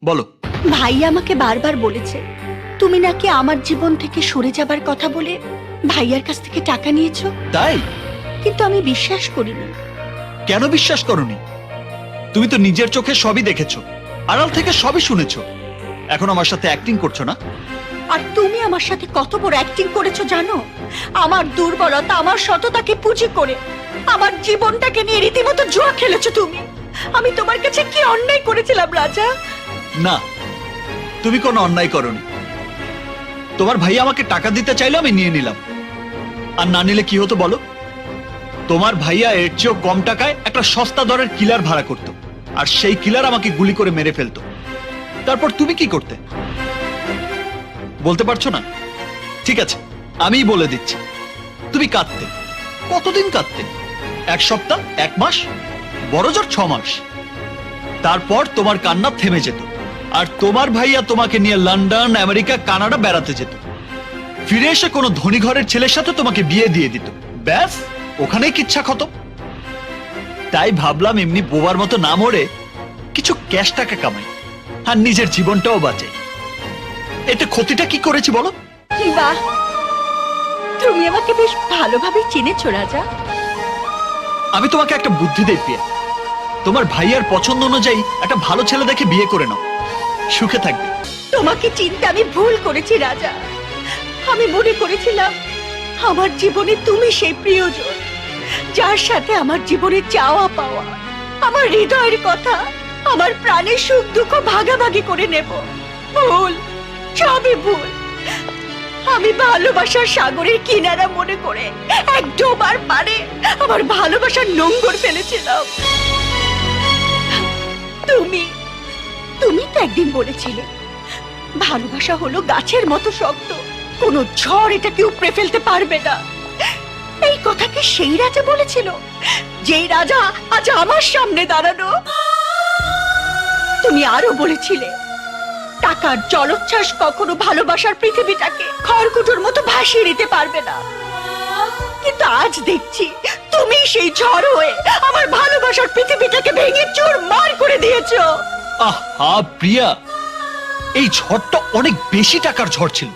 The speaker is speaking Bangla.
বলো। ভাই আমাকে বারবার বলেছে তুমি নাকি আমার জীবন থেকে সরে যাবার কথা বলে ভাইয়ার কাছ থেকে টাকা নিয়েছো। তাই? কিন্তু আমি বিশ্বাস করিনি। কেন বিশ্বাস করনি? তুমি তো নিজের চোখে সবই দেখেছো, আড়াল থেকে সবই শুনেছো। এখন আমার সাথে অ্যাক্টিং করছো না? আর তুমি আমার সাথে কত বড় অ্যাক্টিং করেছো জানো? আমার দুর্বলতা, আমার সততাকে পুঁজি করে আমার জীবনটাকে নিয়ে রীতিমতো জুয়া খেলেছো তুমি। আমি তোমার কাছে কি অন্যায় করেছিলাম রাজা? না, তুমি কোনো অন্যায় করনি। তোমার ভাই আমাকে টাকা দিতে চাইলে আমি নিয়ে নিলাম, আর না নিলে কি হতো বলো? তোমার ভাইয়া এর চেয়েও কম টাকায় একটা সস্তা দরের কিলার ভাড়া করত, আর সেই কিলার আমাকে গুলি করে মেরে ফেলতো। তারপর তুমি কি করতে বলতে পারছো না? ঠিক আছে, আমিই বলে দিচ্ছি। তুমি কাঁদতে। কতদিন কাঁদতে? 1 সপ্তাহ, 1 মাস, বড় জোর 6 মাস। তারপর তোমার কান্না থেমে যেত, আর তোমার ভাইয়া তোমাকে নিয়ে লন্ডন, আমেরিকা, কানাডা বেড়াতে যেত। ফিরে এসে কোনো ধনী ঘরের ছেলের সাথে তোমাকে বিয়ে দিয়ে দিত। ব্যাস, ওখানেই কিচ্ছা খতম। তাই ভাবলাম এমনি বোবার মতো না মরে কিছু ক্যাশ টাকা কামাই, আর নিজের জীবনটাও বাঁচে। এতে ক্ষতিটা কি করেছি বলো? বাহ, তুমি আমাকে বেশ ভালোভাবে চিনেছো রাজা। আমি তোমাকে একটা বুদ্ধি দেই প্রিয়া। তোমার ভাইয়ার পছন্দ অনুযায়ী একটা ভালো ছেলে দেখে বিয়ে করে নাও, সুখে থাকবে। তোমাকে চিনতে আমি ভুল করেছি রাজা। আমি মনে করেছিলাম আমার জীবনে তুমি সেই প্রিয়জন, যার সাথে আমার জীবনের চাওয়া পাওয়া, আমার হৃদয়ের কথা, আমার প্রাণের সুখ দুঃখ ভাগাভাগি করে নেব। ভুল, সবই ভুল। আমি ভালোবাসার সাগরের কিনারা মনে করে এক ডোবার পারে আমার ভালোবাসার নোঙর ফেলেছিলাম। তুমি তুমি তো একদিন বলেছিলে ভালোবাসা হলো গাছের মতো শক্ত, কোনো ঝড় এটাকে উপড়ে ফেলতে পারবে না। এই কথা কি সেই রাজা বলেছিল, যেই রাজা আজ আমার সামনে দাঁড়ানো? তুমি আরো বলেছিলে টাকার জলোচ্ছ্বাস কখনো ভালোবাসার পৃথিবীটাকে খড়কুটোর মতো ভাসিয়ে নিতে পারবে না। কিন্তু আজ দেখছি তুমি সেই ঝড় হয়ে আমার ভালোবাসার পৃথিবীটাকে ভেঙে চুরমার করে দিয়েছো। আহা প্রিয়া, এই ঝড়টা অনেক বেশি টাকার ঝড় ছিল।